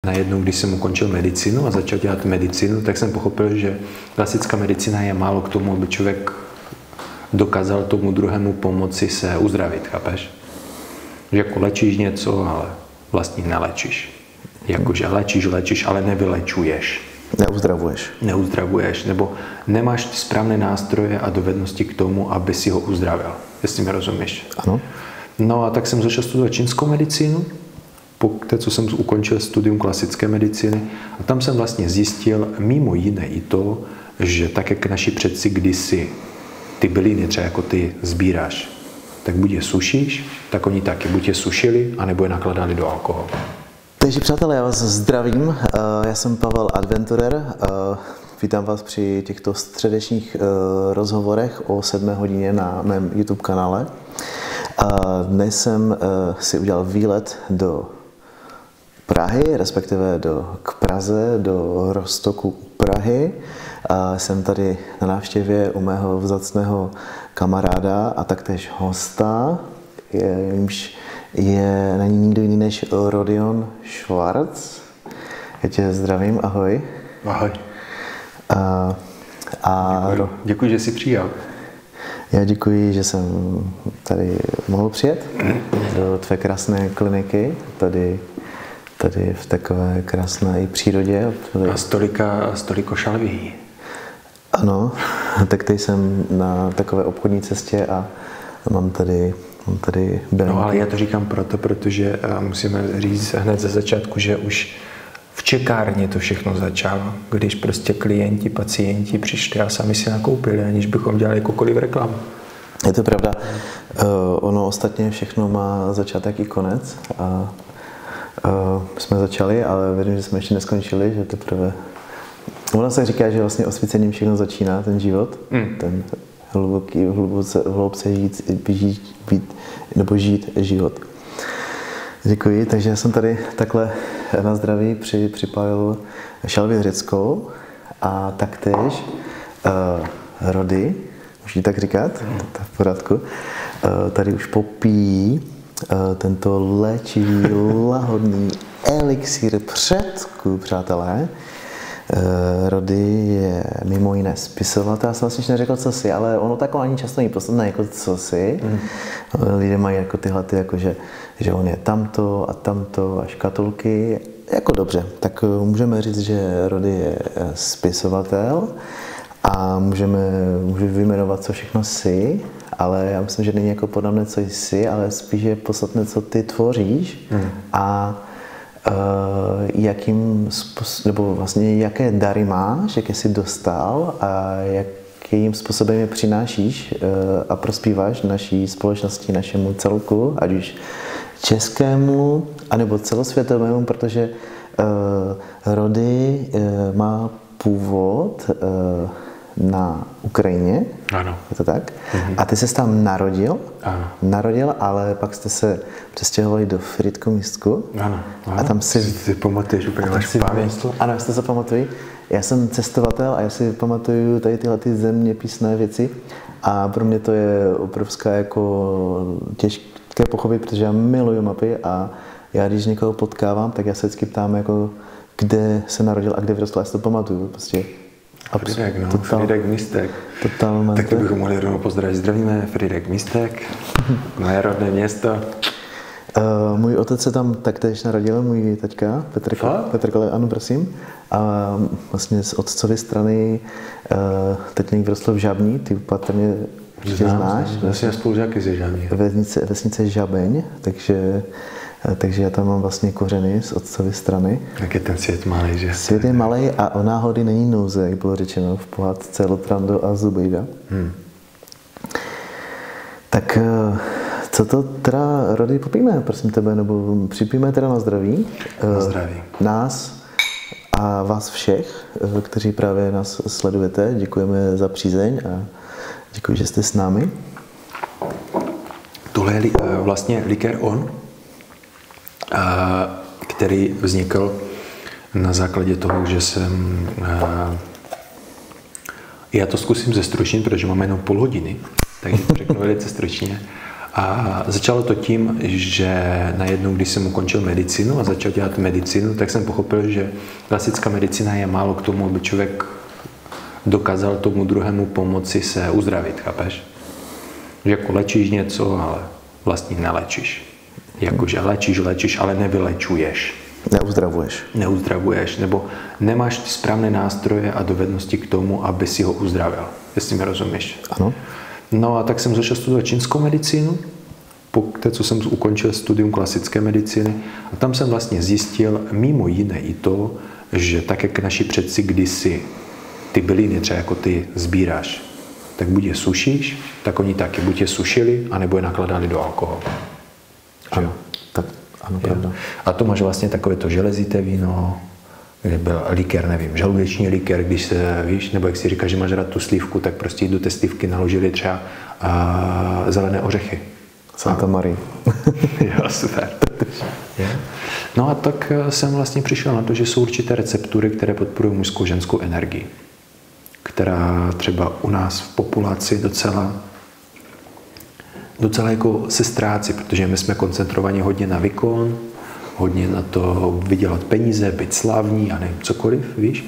najednou, když jsem ukončil medicínu a začal dělat medicínu, tak jsem pochopil, že klasická medicína je málo k tomu, aby člověk dokázal tomu druhému pomoci se uzdravit, chápeš? Že jako léčíš něco, ale vlastně nelečíš. Jakože léčíš, ale nevylečuješ. Neuzdravuješ, nebo nemáš správné nástroje a dovednosti k tomu, aby si ho uzdravil. Jestli mi rozumíš. Ano. No a tak jsem začal studovat čínskou medicínu, poté, co jsem ukončil studium klasické medicíny. A tam jsem vlastně zjistil mimo jiné i to, že tak, jak naši předci kdysi ty byliny třeba jako ty sbíráš, tak buď je sušíš, tak oni taky buď je sušili, anebo je nakladali do alkoholu. Takže přátelé, já vás zdravím, já jsem Pavel Adventurer, vítám vás při těchto středečních rozhovorech o 7 hodině na mém YouTube kanále. Dnes jsem si udělal výlet do Prahy, respektive k Praze, do Roztoku Prahy. Jsem tady na návštěvě u mého vzácného kamaráda a taktéž hosta, jimž není nikdo jiný než Rodion Schwarz. Já tě zdravím, ahoj. Ahoj. Děkuji, že jsi přijal. Já děkuji, že jsem tady mohl přijet do tvé krásné kliniky, tady v takové krásné přírodě. A stoliko šalví. Ano, tak teď jsem na takové obchodní cestě a mám tady benky. No ale já to říkám protože musíme říct hned ze začátku, že už v čekárně to všechno začalo, když prostě klienti, pacienti přišli a sami si nakoupili, aniž bychom dělali jakoukoliv reklamu. Je to pravda. Ono ostatně všechno má začátek i konec. A jsme začali, ale věřím, že jsme ještě neskončili, že teprve... Ono se říká, že vlastně osvícením všechno začíná, ten život, ten hloubce žít život. Děkuji, takže já jsem tady takhle na zdraví připálil šalví řeckou a taktéž Rody, můžu tak říkat, tak v pořádku, tady už popíjí tento léčivý, lahodný elixír předků, přátelé. Rody je mimo jiné spisovatel. Já jsem vlastně neřekl, co jsi, ale ono takové ani často není podstatné, jako co jsi. Lidé mají jako tyhle, jako že on je tamto a škatulky. Jako dobře, tak můžeme říct, že Rody je spisovatel a můžu vyjmenovat, co všechno jsi, ale já myslím, že není jako podstatné, co jsi, ale spíš je podstatné, co ty tvoříš a nebo vlastně jaké dary máš, jaké jsi dostal a jakým způsobem je přinášíš a prospíváš naší společnosti, našemu celku, ať už českému, anebo celosvětovému, protože Rody má původ na Ukrajině. Ano. Je to tak? A ty jsi tam narodil? Ano. Narodil, ale pak jste se přestěhovali do Frýdku-Místku. Ano. A tam si pamatuješ úplně máš paměť. Ano, já si to pamatuju. Já jsem cestovatel a já si pamatuju tady tyhle zeměpisné věci. A pro mě to je obrovská jako těžké pochopit, protože já miluju mapy a já když někoho potkávám, tak já se vždycky ptám, jako, kde se narodil a kde vyrostl. Já si to pamatuju. Prostě. Frýdek Místek. Tak to bychom mohli rovnou pozdravit. Zdravíme Frýdek Místek, moje rodné město. Můj otec se tam taktéž narodil, můj taťka, Petr Kole, ano, prosím. A vlastně z otcovy strany teď vyrostl v Žabní, ty patrně znáš. Vlastně spolužáky ze Žabní. Vesnice Žabeň, takže já tam mám vlastně kořeny z otcovy strany. Jak je ten svět malý, že? Svět je malý a o náhody není nouze, jak bylo řečeno v pohádce Lotrando a Zubejda. Tak co to teda, Rody, popijeme, prosím tebe, nebo připijeme teda na zdraví. Na zdraví. Nás a vás všech, kteří právě nás sledujete. Děkujeme za přízeň a děkuji, že jste s námi. Tohle je vlastně likér On, který vznikl na základě toho, že jsem... Já to zkusím zestručnit, protože máme jenom půl hodiny, takže to řeknu velice stručně. A začalo to tím, že najednou, když jsem ukončil medicínu a začal dělat medicínu, tak jsem pochopil, že klasická medicína je málo k tomu, aby člověk dokázal tomu druhému pomoci se uzdravit, chápeš? Že jako léčíš něco, ale vlastně nelečíš. Jakože léčíš, ale nevylečuješ. Neuzdravuješ, nebo nemáš správné nástroje a dovednosti k tomu, aby si ho uzdravil. Jestli mi rozumíš? Ano. No a tak jsem začal studovat čínskou medicínu, poté, co jsem ukončil studium klasické medicíny. A tam jsem vlastně zjistil mimo jiné i to, že tak, jak naši předci kdysi ty byliny třeba jako ty sbíráš, tak buď je sušíš, tak oni taky buď je sušili, anebo je nakladali do alkoholu. Ano, tak, ano, pravda. A to máš vlastně takové to železité víno, kde byl likér, nevím, žaludeční likér, když se, víš, nebo jak si říkáš, že máš rád tu slívku, tak prostě do té slívky naložili třeba zelené ořechy. Santa Maria. Jo, super. No a tak jsem vlastně přišel na to, že jsou určité receptury, které podporují mužskou ženskou energii, která třeba u nás v populaci docela jako se ztrácí, protože my jsme koncentrovaní hodně na výkon, hodně na to vydělat peníze, být slavní a nevím, cokoliv, víš.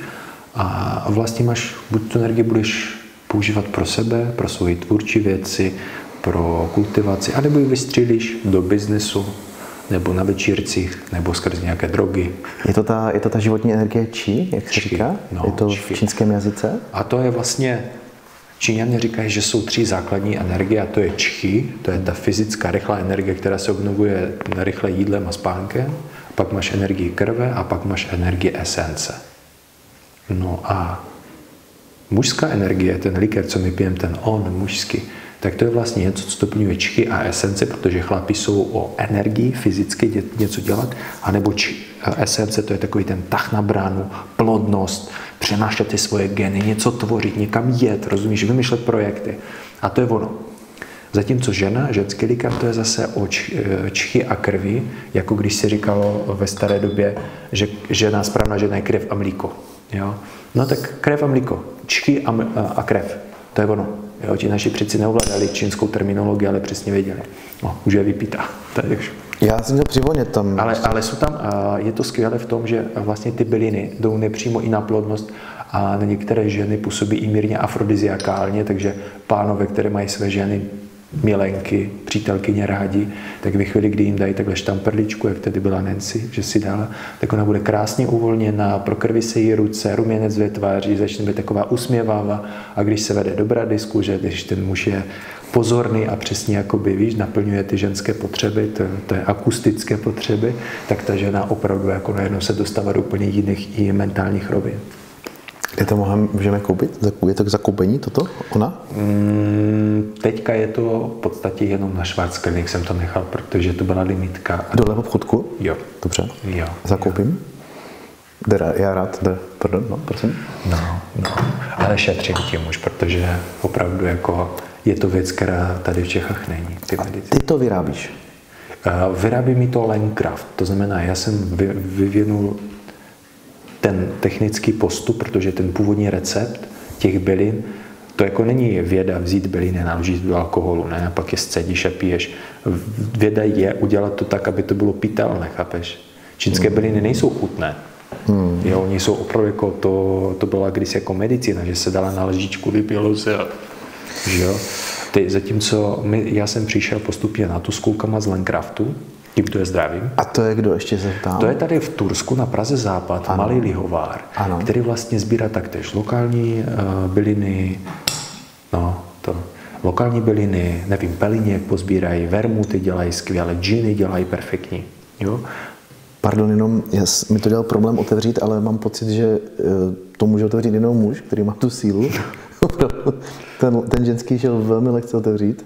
A vlastně máš, buď tu energii budeš používat pro sebe, pro svoje tvůrčí věci, pro kultivaci, anebo ji vystřílíš do biznesu, nebo na večírcích, nebo skrz nějaké drogy. Je to ta životní energie Qi, jak se říká? No, je to v čínském jazyce? A to je vlastně, Číňané říkají, že jsou 3 základní energie, a to je Qi, to je ta fyzická rychlá energie, která se obnovuje rychle jídlem a spánkem, pak máš energii krve a pak máš energii esence. No a mužská energie, ten likér, co my pijeme, ten on mužský, tak to je vlastně něco, co doplňuje Qi a esence, protože chlapi jsou o energii fyzicky něco dělat, anebo esence, to je takový ten tah na bránu, plodnost, přenášet ty svoje geny, něco tvořit, někam jet, rozumíš, vymýšlet projekty. A to je ono. Zatímco žena, ženský likér, to je zase o Qi a krvi, jako když se říkalo ve staré době, že správná žena je krev a mlíko. Jo? No tak krev a mlíko, Qi a krev, to je ono. Jo, ti naši předci neovládali čínskou terminologii, ale přesně věděli. No, už je vypítá. Já jsem měl přivonět tam. Ale jsou tam, je to skvělé v tom, že vlastně ty byliny jdou nepřímo i na plodnost a na některé ženy působí i mírně afrodiziakálně, takže pánové, které mají své ženy, milenky, přítelkyně rádi, tak ve chvíli, kdy jim dají takhle štamperličku, jak tady byla Nancy, že si dala, tak ona bude krásně uvolněná, prokrví se jí ruce, ruměnec ve tváři, začne být taková usměvavá a když se vede dobrá diskuze, když ten muž je pozorný a přesně jakoby, víš, naplňuje ty ženské potřeby, to je akustické potřeby, tak ta žena opravdu jako najednou se dostává do úplně jiných i mentálních rovin. Kde to můžeme koupit? Je to k zakoupení toto? Ona? Teďka je to v podstatě jenom na Schwarzklinik jsem to nechal, protože to byla limitka. Dole v obchodku? Jo. Dobře. Jo. Zakoupím? Já rád. Pardon, no, prosím. No. Ale šetřím tím už, protože opravdu jako je to věc, která tady v Čechách není. Ty to vyrábíš? Vyrábí mi to Lencraft. To znamená, já jsem vyvinul ten technický postup, protože ten původní recept těch bylin, to jako není věda vzít byliny, naložit do alkoholu, ne, a pak je scedíš a piješ. Věda je udělat to tak, aby to bylo pitelné, chápeš? Čínské byliny nejsou chutné. Jo, oni jsou opravdu jako to byla kdysi jako medicína, že se dala na lžičku, vypilo se, že jo. Zatímco já jsem přišel postupně na tu s kulkama z Lencraftu, tímto je zdravím. A to je kdo ještě se ptám? To je tady v Tursku na Praze Západ, ano. Malý lihovár, ano. Který vlastně sbírá taktéž lokální byliny, lokální byliny, nevím, peliněk pozbírají, vermuty dělají skvěle, džiny dělají perfektní. Jo? Pardon, jenom mi to dělal problém otevřít, ale mám pocit, že to může otevřít jenom muž, který má tu sílu. ten ženský šel velmi lehce otevřít.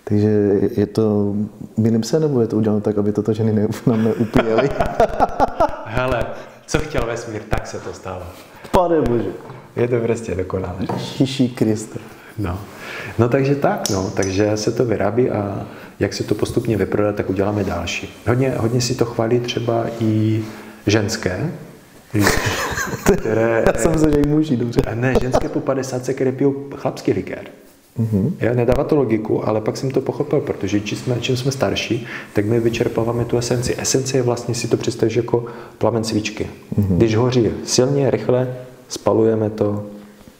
Takže je to mylím se, nebo je to uděláno tak, aby toto ženy nám neupíjely? Hele, co chtěl vesmír, tak se to stalo. Pane Bože. Je to prostě dokonalé. Ježíši Kriste. No takže tak, takže se to vyrábí a jak se to postupně vyprodá, tak uděláme další. Hodně si to chválí třeba i ženské, které... Já jsem myslel, že i muži, dobře. Ne, ženské po 50, které pijou chlapský likér. Já nedává to logiku, ale pak jsem to pochopil, protože čím jsme starší, tak my vyčerpáváme tu esenci. Esence je vlastně, si to představíš jako plamen svíčky. Když hoří silně, rychle, spalujeme to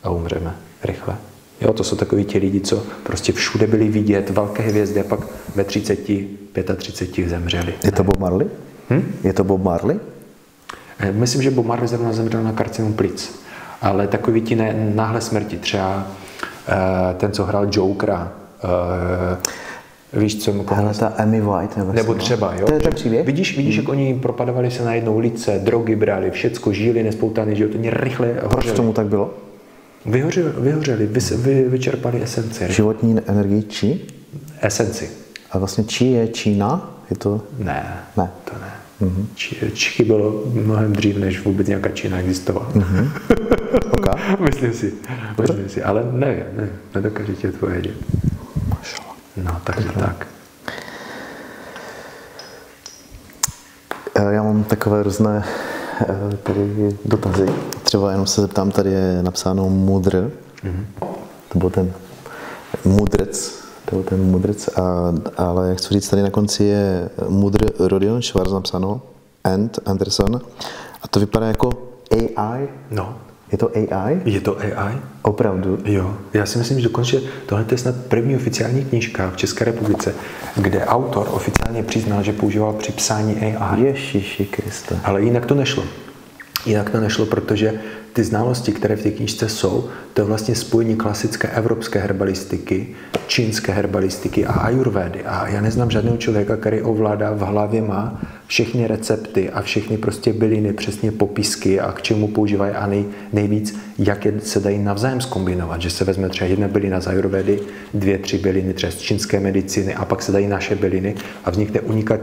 a umřeme rychle. Jo, to jsou takoví ti lidi, co prostě všude byli vidět, velké hvězdy a pak ve 30, 35 zemřeli. Je to Bob Marley? Je to Bob Marley? Myslím, že Bob Marley zrovna zemřel na karcinom plic. Ale takový ti náhle smrti, třeba ten, co hrál Jokera, víš, co mu Ale ta Amy White. nebo třeba, jo. To je ten příběh? Vidíš, jak oni propadovali se na jednou ulice, drogy brali, všecko, žili nespoutaný život, oni rychle hořeli. Proč tomu tak bylo? Vyhořeli, vyčerpali esenci. Životní energii či? Esenci. A vlastně či je Čína? Je to... Ne, Ne. to ne. Čichy bylo mnohem dřív, než vůbec nějaká Čína existovala. Okay. Myslím si, ale nevím, nedokážu ti odpovědět. No, takže tak. Já mám takové různé tady dotazy. Třeba jenom se zeptám, tady je napsáno mudr. To byl ten mudrc. Ale jak chci říct, tady na konci je mudr Rodion Schwarz napsáno, Anderson. A to vypadá jako AI. No. Je to AI? Je to AI? Opravdu? Jo. Já si myslím, že dokonce tohle je snad první oficiální knížka v České republice, kde autor oficiálně přiznal, že používal při psání AI. Ježíši Kriste. Ale jinak to nešlo, protože ty znalosti, které v té knížce jsou, to je vlastně spojení klasické evropské herbalistiky, čínské herbalistiky a ajurvédy. A já neznám žádného člověka, který ovládá, v hlavě má všechny recepty a všechny prostě byliny, přesně popisky a k čemu používají a nejvíc, jak se dají navzájem zkombinovat. Že se vezme třeba jedna bylina z ajurvédy, 2, 3 byliny třeba z čínské medicíny a pak se dají naše byliny a vznikne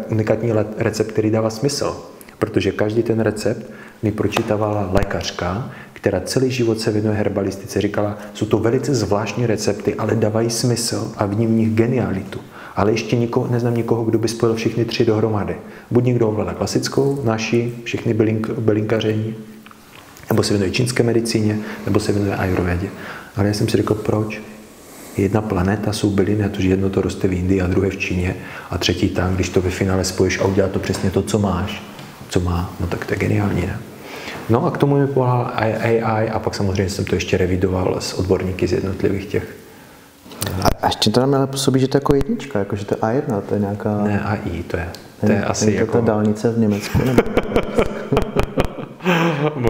unikátní recept, který dává smysl. Protože každý ten recept mi pročítávala lékařka, která celý život se věnuje herbalistice. Říkala, jsou to velice zvláštní recepty, ale dávají smysl a vidím v nich genialitu. Ale ještě neznám nikoho, kdo by spojil všechny 3 dohromady. Buď někdo ovládá klasickou, naši, všechny bylinkaření, nebo se věnuje čínské medicíně, nebo se věnuje ajurvédě. Ale já jsem si řekl, proč? Jedna planeta jsou byliny, a to, že jedno to roste v Indii a druhé v Číně a třetí tam, když to ve finále spojíš a udělá to přesně to, co máš, co má, no tak to je geniální, ne? No a k tomu mi pomohla AI a pak samozřejmě jsem to ještě revidoval s odborníky z jednotlivých těch. A ještě to nám ale působí, že to je jako jednička, jako že to je A1, to je nějaká... Ne, AI, to je asi jako... To je dálnice v Německu, nebo...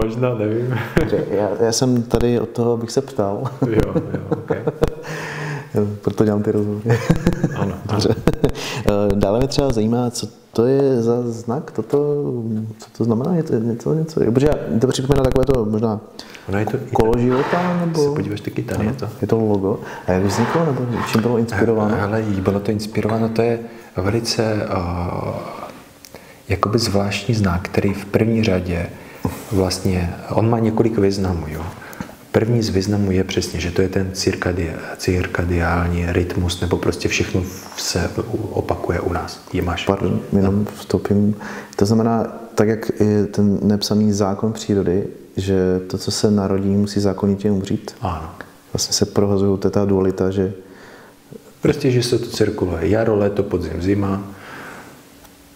Možná, nevím. Já jsem tady od toho, abych se ptal. Jo, ok. Proto dělám ty rozhovory. Ano. Dále mě třeba zajímá, co to je za znak, co to znamená, je to něco, protože to připomíná takové to možná kolo života, nebo... Se podíváš, taky tady je to. Je to logo. A jak vzniklo, nebo čím bylo inspirováno? Ale bylo to inspirováno, to je velice jakoby zvláštní znak, který v první řadě vlastně, on má několik významů, jo. První z významů je přesně, že to je ten cirkadiální rytmus, nebo prostě všechno se opakuje u nás. Pardon, jenom vstoupím. To znamená, tak jak je ten nepsaný zákon přírody, že to, co se narodí, musí zákonitě umřít. Ano. Vlastně se prohazuje ta dualita, že... Prostě, že se to cirkuluje. Jaro, léto, podzim, zima,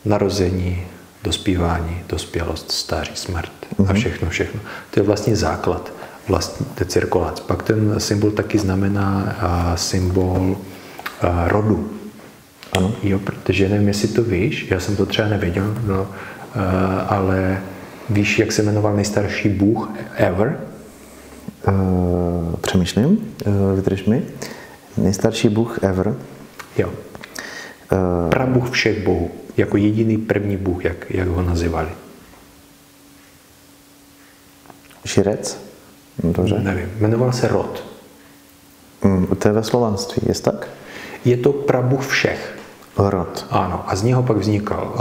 narození, dospívání, dospělost, stáří, smrt a všechno. To je vlastně základ. Vlastně cirkulace. Pak ten symbol taky znamená symbol rodu. Ano. Jo, protože nevím, jestli to víš, já jsem to třeba nevěděl, no, ale víš, jak se jmenoval nejstarší bůh ever? Přemýšlím, vydrž mi. Nejstarší bůh ever. Jo. Prabůh všech bohů, jako jediný první bůh, jak ho nazývali. Širec? Dobře. Nevím, jmenoval se Rod. To je ve slovanství, je tak? Je to prabůh všech. Rod. Ano, a z něho pak vznikal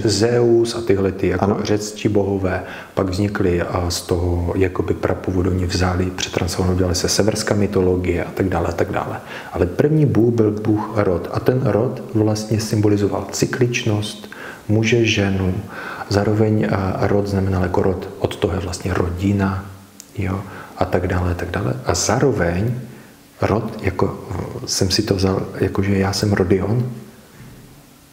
Zeus a tyhle ty jako řeckí bohové, pak vznikly z toho jakoby prapůvodu, oni vzali, přetransformovali, dělali se severská mytologie a tak dále, a tak dále. Ale první bůh byl bůh Rod a ten Rod vlastně symbolizoval cykličnost, muže, ženu, zároveň Rod znamenal jako rod, od toho je vlastně rodina, jo, a tak dále, a tak dále. A zároveň rod, jako jsem si to vzal, jakože já jsem Rodion,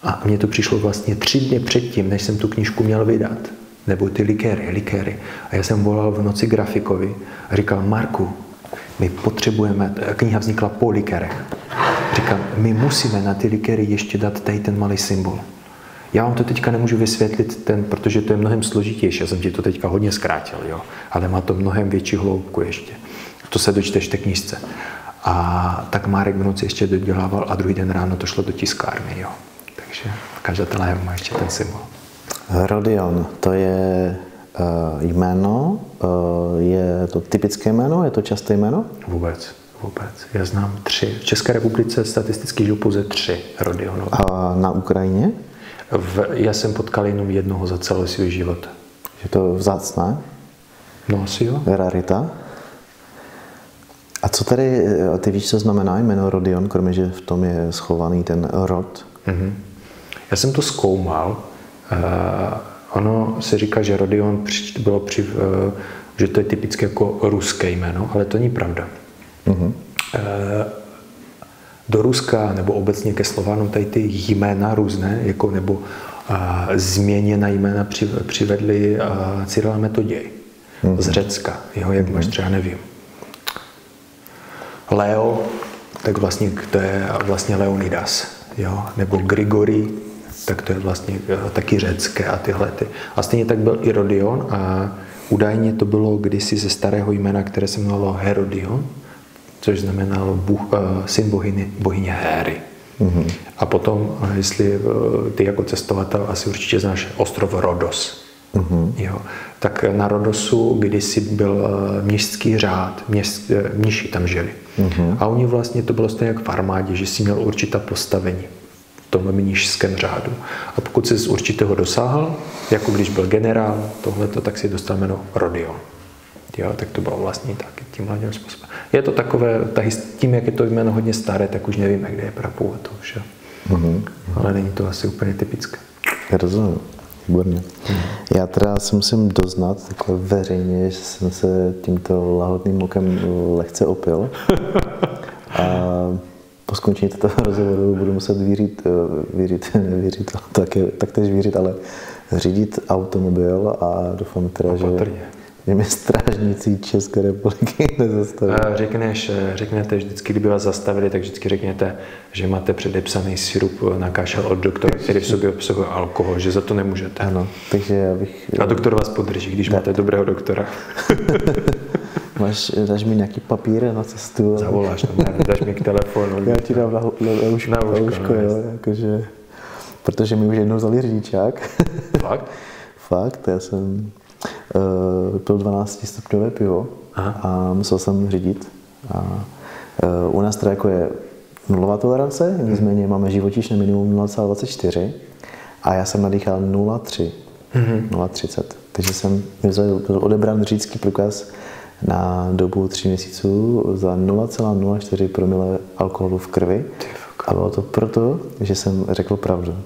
a mně to přišlo vlastně 3 dny předtím, než jsem tu knížku měl vydat. Nebo ty likéry. A já jsem volal v noci grafikovi a říkal, Marku, my potřebujeme, kniha vznikla po likérech. Říkal, my musíme na ty likéry ještě dát tady ten malý symbol. Já vám to teďka nemůžu vysvětlit, protože to je mnohem složitější. Já jsem ti to teďka hodně zkrátil, jo? Ale má to mnohem větší hloubku ještě. To se dočteš v té knížce. A tak Marek v noci ještě dodělával a druhý den ráno to šlo do tiskárny, jo? Takže každá ta léhr má ještě ten symbol. Rodion, to je jméno, je to typické jméno, je to časté jméno? Vůbec. Já znám 3. V České republice statisticky žil pouze 3 Rodionové. A na Ukrajině? Já jsem potkal jenom jednoho za celý svůj život. Je to vzácné? No asi jo. Rarita. A co tady, ty víš, co znamená jméno Rodion, kromě, že v tom je schovaný ten rod? Mm-hmm. Já jsem to zkoumal. Ono se říká, že Rodion bylo že to je typické jako ruské jméno, ale to není pravda. Mm-hmm. Do Ruska nebo obecně ke Slovanům tady ty jména různé, jako nebo změněná jména přivedli Cyril a Metoděj z Řecka. Jo, jak máš třeba, nevím. Leo, tak vlastně to je vlastně Leonidas, jo, nebo Grigory, tak to je vlastně taky řecké a tyhle. A stejně tak byl i Rodion a údajně to bylo kdysi ze starého jména, které se jmenovalo Herodion, což znamenalo syn bohyně Héry. Mm-hmm. A potom, jestli ty jako cestovatel asi určitě znáš ostrov Rodos. Mm-hmm. Jo. Tak na Rodosu kdysi byl městský řád, mniši tam žili. Mm-hmm. A oni vlastně to bylo stejně jak v armádě, že si měl určitá postavení v tom mnišském řádu. A pokud se z určitého dosáhl, jako když byl generál, tohleto, tak si dostal jméno Rodion. Jo, tak to bylo vlastně tak, tímhle způsobem. Je to takové, tím, jak je to jméno hodně staré, tak už nevíme, kde je prapůvod to vše. Mm-hmm. Ale není to asi úplně typické. Já rozumím. Výborně. Já teda si musím doznat takhle veřejně, že jsem se tímto lahodným okem lehce opil. A po skončení toho rozhovoru budu muset taktéž vířit, ale řídit automobil a doufám teda, že mě strážníci České republiky nezastaví. Řeknete vždycky, kdyby vás zastavili, tak vždycky řekněte, že máte předepsaný sirup na kašel od doktora, který v sobě obsahuje alkohol, že za to nemůžete. Ano, takže já bych... A doktor vás podrží, když máte dobrého doktora. Dáš mi nějaký papír na cestu? Zavoláš, dáš mi k telefonu. Já ti dám na uško, jo, jakože... Protože mi už jednou vzali řidičák. Fakt? Fakt, já jsem... Pil 12 stupňové pivo. Aha. A musel jsem řídit. A u nás teda jako je nulová tolerance, nicméně máme živočišné minimum 0,24 a já jsem nadýchal 0,3. 0,30. Takže jsem byl odebrán řidičský průkaz na dobu 3 měsíců za 0,04 promile alkoholu v krvi. A bylo to proto, že jsem řekl pravdu.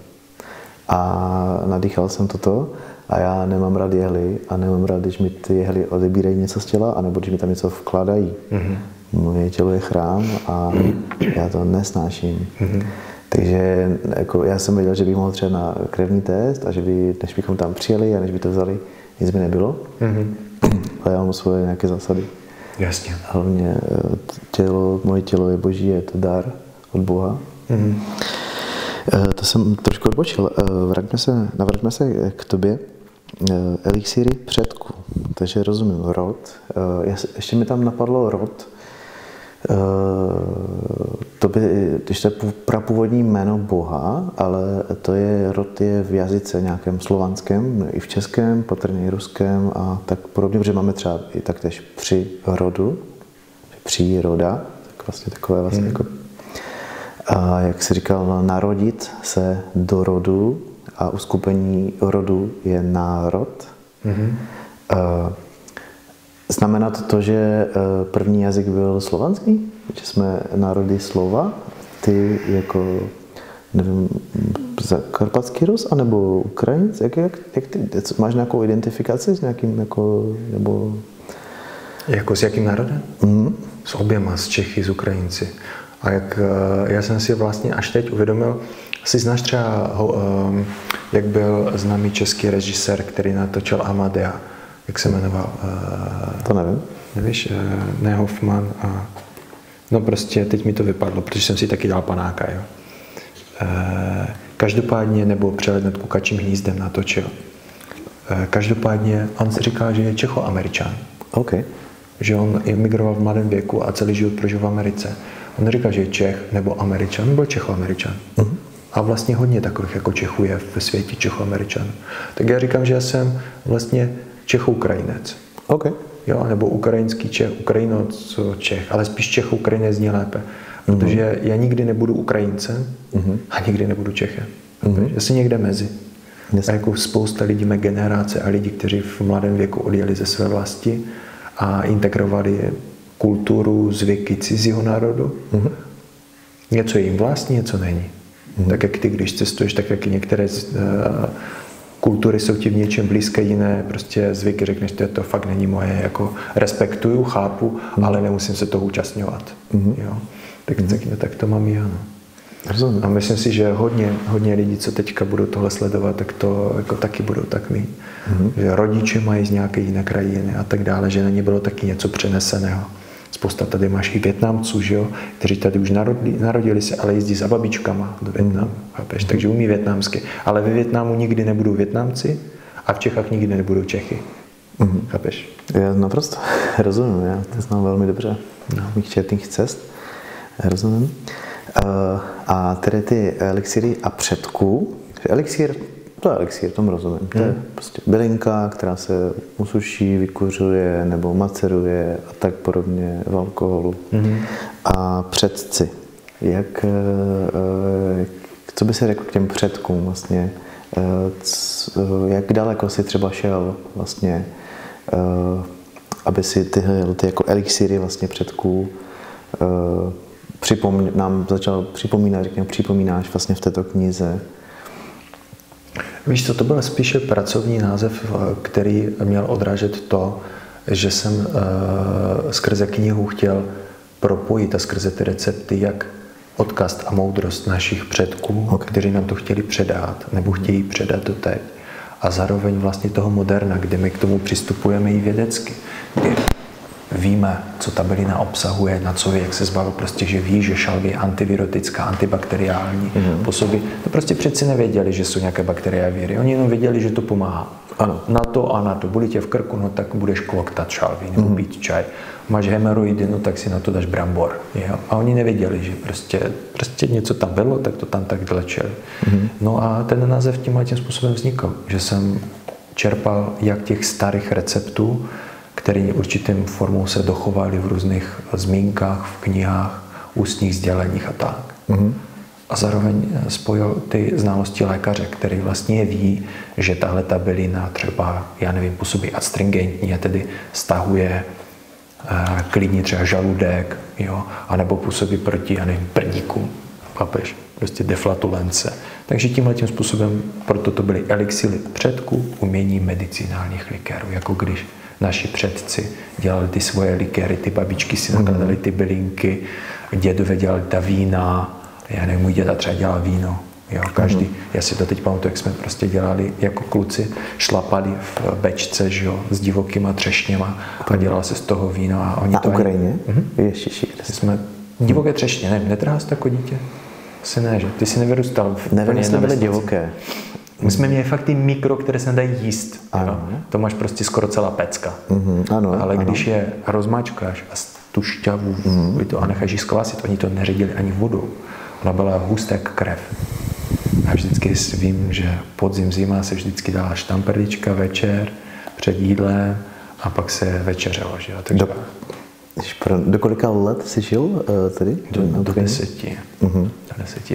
A nadýchal jsem toto. A já nemám rád jehly a nemám rád, když mi ty jehly odebírají něco z těla, anebo když mi tam něco vkládají. Mm-hmm. Moje tělo je chrám a já to nesnáším. Mm-hmm. Takže jako, já jsem věděl, že bych mohl třeba na krevní test a že by, než bychom tam přijeli a než by to vzali, nic by nebylo. Mm-hmm. Ale já mám svoje nějaké zásady. Jasně. Hlavně moje tělo je boží, je to dar od Boha. Mm-hmm. To jsem trošku odbočil. Navraťme se k tobě. Elixíry předků. Takže rozumím. Rod. Ještě mi tam napadlo rod. Když to je prapůvodní jméno Boha, ale rod je v jazyce nějakém slovanském, i v českém, patrně i ruském a tak podobně, protože máme třeba i taktéž při rodu, příroda, tak vlastně takové vlastně jako a jak jsi říkal, narodit se do rodu a uskupení rodu je národ. Mm-hmm. Znamená to, že první jazyk byl slovanský? Že jsme národy slova? Ty jako, nevím, karpatský Rus, anebo Ukrajinec? Jak ty, máš nějakou identifikaci s nějakým, jako, nebo... Jako s jakým národem? S oběma, s Čechy, s Ukrajinci. A já jsem si vlastně až teď uvědomil, si znáš třeba, jak byl známý český režisér, který natočil Amadea, jak se jmenoval? To nevím. Nevíš, ne Hoffman a... No prostě teď mi to vypadlo, protože jsem si taky dal panáka, jo. Každopádně, nebo Přelet nad kukačím hnízdem natočil. Každopádně on si říkal, že je Čechoameričan. Okay. Že on emigroval v mladém věku a celý život prožil v Americe. On neříkal, že je Čech nebo Američan, on byl Čechoameričan. A vlastně hodně takových jako Čechů je ve světě Čechoameričanů. Tak já říkám, že já jsem vlastně Čecho-Ukrajinec. Okay. Jo, nebo ukrajinský Čech, Ukrajinoc Čech, ale spíš Čech-Ukrajinec zní lépe. Protože já nikdy nebudu Ukrajincem a nikdy nebudu Čechem. Já jsem někde mezi. A jako spousta lidí, mé generace a lidi, kteří v mladém věku odjeli ze své vlasti a integrovali kulturu, zvyky cizího národu. Něco je jim vlastní, něco není. Tak jak ty, když cestuješ, tak jak i některé kultury jsou ti v něčem blízké, jiné prostě zvyky, řekneš, to fakt není moje, jako respektuju, chápu, ale nemusím se toho účastňovat. Jo? Tak to mám i já. A myslím si, že hodně lidí, co teďka budou tohle sledovat, tak to jako taky budou tak mít. Že rodiče mají z nějaké jiné krajiny a tak dále, že na ně bylo taky něco přeneseného. Spousta tady máš i Vietnamců, že jo, kteří tady už narodili se, ale jezdí za babičkama do Vietnamu, chápeš? Takže umí vietnamsky. Ale ve Vietnamu nikdy nebudou Vietnamci a v Čechách nikdy nebudou Čechy. Chápeš? Já naprosto rozumím, já to znám velmi dobře. Mých četných cest. Rozumím. A tedy ty elixíry a předků. Elixír, to je elixír, tomu rozumím. To je prostě bylinka, která se usuší, vykuřuje nebo maceruje a tak podobně v alkoholu. A předci. Co by se řekl k těm předkům vlastně? Jak daleko si třeba šel vlastně, aby si tyhle jako elixíry vlastně předků nám začal připomínat, připomínáš vlastně v této knize. Víš co, to byl spíše pracovní název, který měl odrážet to, že jsem skrze knihu chtěl propojit a skrze ty recepty, jak odkaz a moudrost našich předků, kteří nám to chtěli předat, nebo chtějí předat doteď. A zároveň vlastně toho moderna, kde my k tomu přistupujeme i vědecky. Kdy víme, co ta bylina obsahuje, na co je, jak se zbavil, prostě, že ví, že šalvie je antivirotická, antibakteriální působí. To prostě přeci nevěděli, že jsou nějaké bakteriáviry. Oni jenom věděli, že to pomáhá. Ano. Na to a na to. Bolí tě v krku, no tak budeš kloktat šalví nebo pít čaj. Máš hemoroidy, no tak si na to dáš brambor. Jo? A oni nevěděli, že prostě něco tam bylo, tak to tam tak léčili. No a ten název tím způsobem vznikl, že jsem čerpal jak těch starých receptů, které určitým formou se dochovaly v různých zmínkách, v knihách, ústních sděleních a tak. A zároveň spojil ty znalosti lékaře, který vlastně ví, že tahle ta bylina třeba, já nevím, působí astringentně, tedy stahuje klidně třeba žaludek, jo, anebo působí proti, já nevím, prdíku, chápeš, prostě deflatulence. Takže tímhletím způsobem, proto to byly elixíry předků, umění medicinálních likérů, jako když naši předci dělali ty svoje likéry, ty babičky si nakladali ty bylinky, dědové dělali ta vína, já nevím, můj děda třeba dělal víno, jo, každý. Já si to teď pamatuju, jak jsme prostě dělali jako kluci, šlapali v bečce, že jo, s divokýma třešněma a dělalo se z toho víno a oni na to... Na Ukrajině? Ježiši. Jsme divoké třešně, nevím, netrhal jsi to jako dítě? Asi ne, že? Ty jsi nevyrůstal v... Nevím, jestli byly divoké. My jsme měli fakt ty mikro, které se nedají jíst. To máš prostě skoro celá pecka. Ano, ale když je rozmáčkáš a tu šťavu a necháš ji zkvasit, oni to neředili ani vodu. Ona byla hustá jak krev. A vždycky vím, že podzim, zima se vždycky dala štamperlička večer před jídlem a pak se večeřelo. Že? Takže... Do kolika let jsi žil tedy? Do 10. Do 10.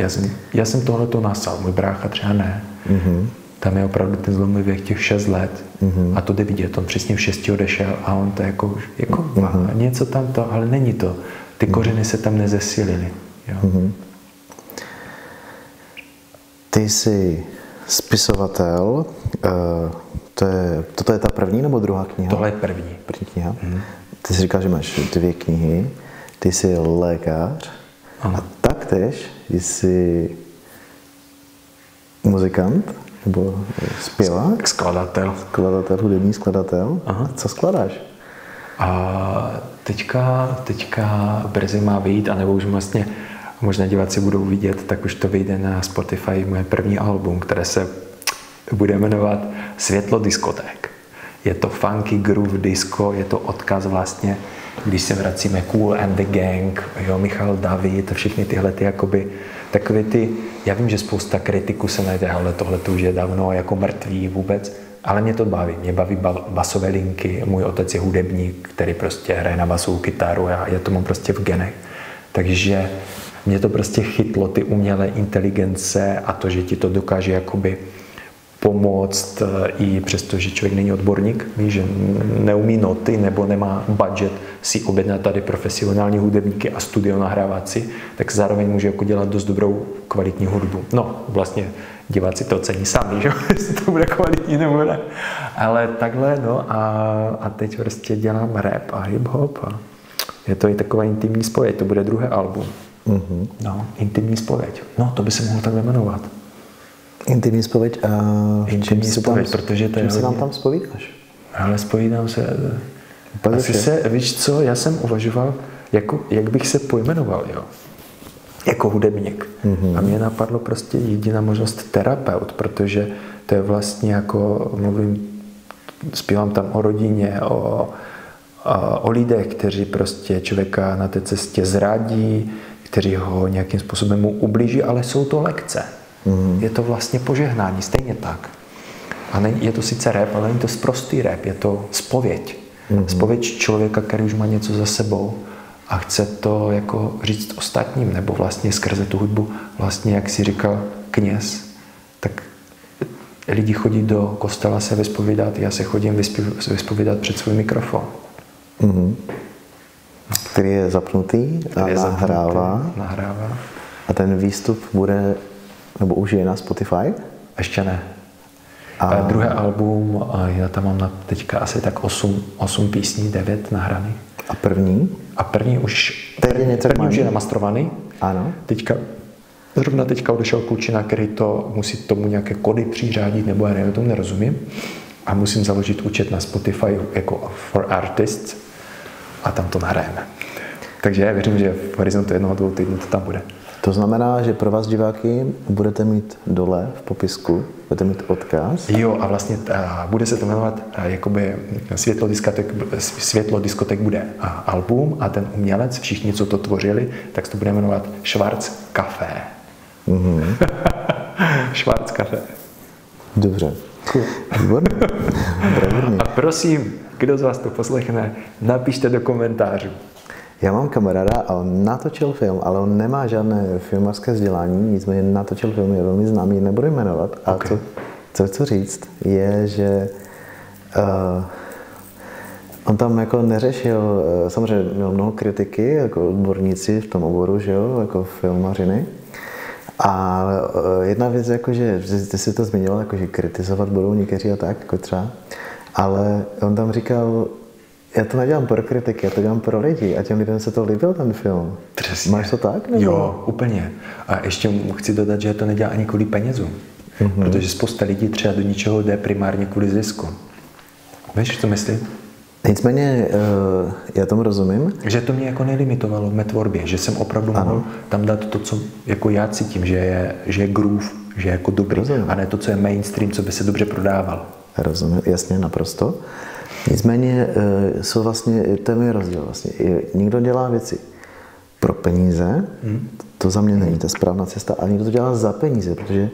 Já jsem tohleto nasal, můj brácha třeba ne. Tam je opravdu ten zlomový věk těch 6 let a to jde vidět, on přesně v 6 odešel a on to jako něco tam to, ale není to. Ty kořeny se tam nezesilily. Jo. Ty jsi spisovatel, toto je ta první nebo druhá kniha? Tohle je první. První kniha. ty jsi říkal, že máš 2 knihy, ty jsi lékař a taktéž jsi muzikant nebo zpěvák? Skladatel. Hudební skladatel. Aha. A co skladáš? A teďka brzy má vyjít, anebo už vlastně možná diváci budou vidět, tak už to vyjde na Spotify moje první album, které se bude jmenovat Světlo diskoték. Je to funky groove disco, je to odkaz vlastně, když se vracíme Kool and the Gang, jo, Michal David, všechny tyhle ty jakoby takové ty, já vím, že spousta kritiků se najde, ale tohle to už je dávno jako mrtvý vůbec, ale mě to baví. Mě baví basové linky, můj otec je hudebník, který prostě hraje na basovou kytaru a já to mám prostě v genech. Takže mě to prostě chytlo, ty umělé inteligence a to, že ti to dokáže jakoby pomoct i přesto, že člověk není odborník, ví, že neumí noty nebo nemá budget si objednat tady profesionální hudebníky a studio nahrávací, tak zároveň může jako dělat dost dobrou kvalitní hudbu. No, vlastně diváci to ocení sami, že jestli to bude kvalitní nebo ne. Ale takhle, no a teď prostě dělám rap a hip-hop a je to i taková intimní zpověď, to bude druhé album. Mm-hmm. No, intimní zpověď. No, to by se mohlo tak jmenovat. Intimní zpověď a intimní zpověď, protože to je čím se nám tam zpovídáš? Ale zpovídám se... Asi se, víš co, já jsem uvažoval, jak bych se pojmenoval, jo. Jako hudebník. Mm-hmm. A mě napadlo prostě jediná možnost terapeut, protože to je vlastně jako, zpívám tam o rodině, o lidech, kteří prostě člověka na té cestě zradí, kteří ho nějakým způsobem mu ublíží, ale jsou to lekce. Mm. Je to vlastně požehnání, stejně tak. A je to sice rap, ale není to sprostý rap, je to zpověď. Mm. Zpověď člověka, který už má něco za sebou a chce to jako říct ostatním, nebo vlastně skrze tu hudbu, vlastně, jak si říkal kněz, tak lidi chodí do kostela se vyspovídat, já se chodím vyspovídat před svůj mikrofon. Mm. Který je zapnutý a nahrává. A ten výstup bude, nebo už je na Spotify? Ještě ne. A druhé album, já tam mám teďka asi tak 8 písní, 9 nahraných. A první? A první už je namastrovaný. Ano. Zrovna teďka odešel klučina, který to musí tomu nějaké kody přiřádit, nebo já nevím, tomu nerozumím. A musím založit účet na Spotify jako for artists a tam to nahrajeme. Takže já věřím, že v horizontu 1-2 týdnů to tam bude. To znamená, že pro vás diváky budete mít dole v popisku, budete mít odkaz. Jo, a vlastně bude se to jmenovat jakoby Světlo diskotek bude album a ten umělec, všichni, co to tvořili, tak se to bude jmenovat Schwarz Café. Mm-hmm. Schwarz Café. Dobře. Cool. Výborně. A prosím, kdo z vás to poslechne, napište do komentářů. Já mám kamaráda a on natočil film, ale on nemá žádné filmařské vzdělání, nicméně natočil film, je velmi známý, nebudu jmenovat. A okay. Co chci říct, je, že on tam jako neřešil, samozřejmě měl mnoho kritiky, jako odborníci v tom oboru, že jo, jako filmařiny. A jedna věc, jako, že ty si to zmiňoval, jako, že kritizovat budou někteří a tak, jako třeba, ale on tam říkal, já to nedělám pro kritiky, já to dělám pro lidi a těm lidem se to líbil, ten film. Přesně. Máš to tak? Nebo? Jo, úplně. A ještě chci dodat, že to nedělá ani kvůli penězům. Mm-hmm. Protože spousta lidí třeba do ničeho jde primárně kvůli zisku. Víš, co myslím? Nicméně, já tomu rozumím. Že to mě jako nelimitovalo v mé tvorbě, že jsem opravdu mohl tam dát to, co jako já cítím, že je groove, že je jako dobrý, rozumím. A ne to, co je mainstream, co by se dobře prodával. Rozumím, jasně, naprosto. Nicméně jsou vlastně, to je rozdíl vlastně. Někdo dělá věci pro peníze, to za mě není ta správná cesta, a někdo to dělá za peníze, protože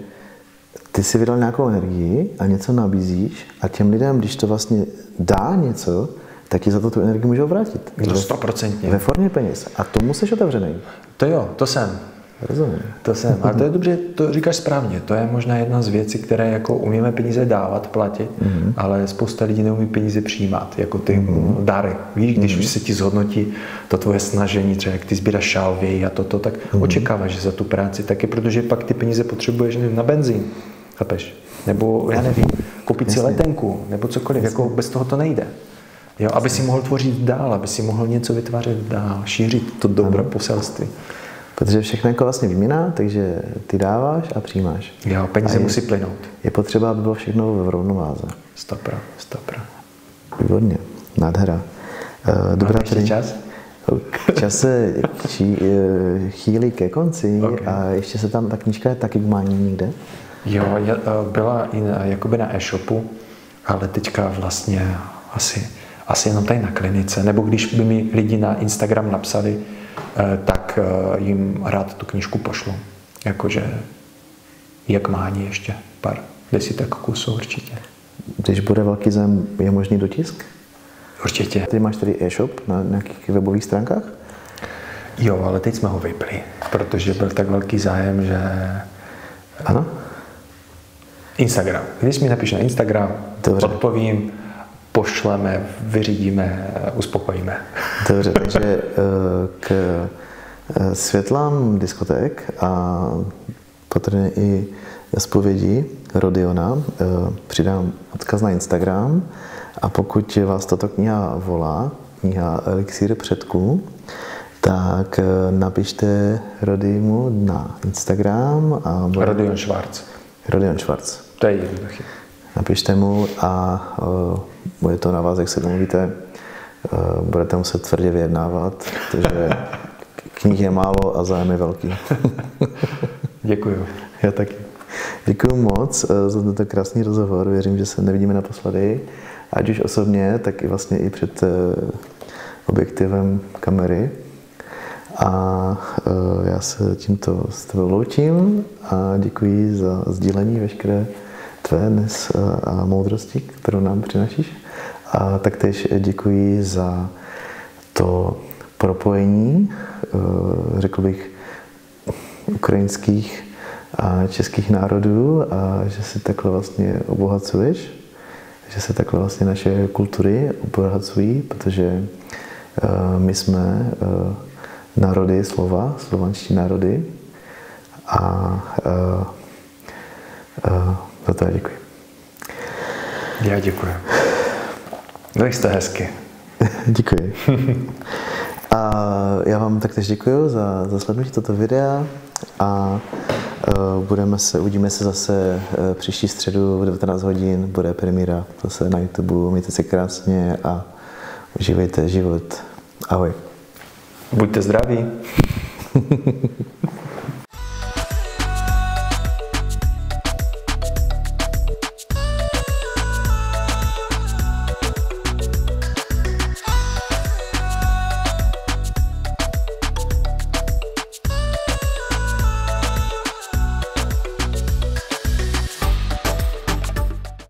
ty si vydal nějakou energii a něco nabízíš a těm lidem, když to vlastně dá něco, tak ti za to tu energii můžou vrátit. To 100%. Ve formě peněz. A tomu jsi otevřený. To jo, to jsem. Rozumím. To jsem. Ale to je dobře, to říkáš správně. To je možná jedna z věcí, které jako umíme peníze dávat, platit, ale spousta lidí neumí peníze přijímat, jako ty dary. Víš, když už se ti zhodnotí to tvoje snažení, třeba jak ty sbíráš šálvy a toto, tak očekáváš, že za tu práci taky, protože pak ty peníze potřebuješ na benzín. Chápeš? Nebo já nevím, koupit si letenku, nebo cokoliv, jako bez toho to nejde. Jo, aby si mohl tvořit dál, aby si mohl něco vytvářet dál, šířit to dobré poselství. Protože všechno je vlastně výměna, takže ty dáváš a přijímáš. Jo, peníze musí plynout. Je potřeba, aby bylo všechno v rovnováze. Stopra. Výborně, nádhera. Dobrá, ještě čas? Čas se chýlí ke konci a ještě se tam, ta knížka je taky k mání někde? Jo, byla i jakoby na e-shopu, ale teďka vlastně asi jenom tady na klinice, nebo když by mi lidi na Instagram napsali, tak jim rád tu knížku pošlu. Jakože jak mání ještě pár desítek kusů určitě. Když bude velký zájem, je možný dotisk? Určitě. Ty máš tady e-shop na nějakých webových stránkách? Jo, ale teď jsme ho vypli, protože byl tak velký zájem, že... Ano? Instagram. Když mi napíš na Instagram, dobře, odpovím, pošleme, vyřídíme, uspokojíme. Dobře, takže k světlám diskoték a patrně i zpovědí Rodiona přidám odkaz na Instagram a pokud vás tato kniha volá, kniha Elixír předků, tak napište Rodimu na Instagram a Rodion Schwarz. Rodion Schwarz. To je jednoduché. Napište mu a bude to na vás, jak se domluvíte. Budete muset tvrdě vyjednávat, protože knih je málo a zájem je velký. Děkuju. Já taky. Děkuju moc za tento krásný rozhovor. Věřím, že se nevidíme naposledy. Ať už osobně, tak i vlastně i před objektivem kamery. A já se tímto s tebou loučím a děkuji za sdílení veškeré tvé dnes a moudrosti, kterou nám přinášíš. A taktéž děkuji za to propojení, řekl bych, ukrajinských a českých národů a že se takhle vlastně obohacuješ, že se takhle vlastně naše kultury obohacují, protože my jsme národy slova, slovanští národy a za to já děkuji. Já děkuji. Byl jste hezky. Děkuji. A já vám taktéž děkuji za slednutí toto videa a uvidíme se zase příští středu v 19 hodin, bude premiéra zase na YouTube. Mějte se krásně a užívejte život. Ahoj. Buďte zdraví.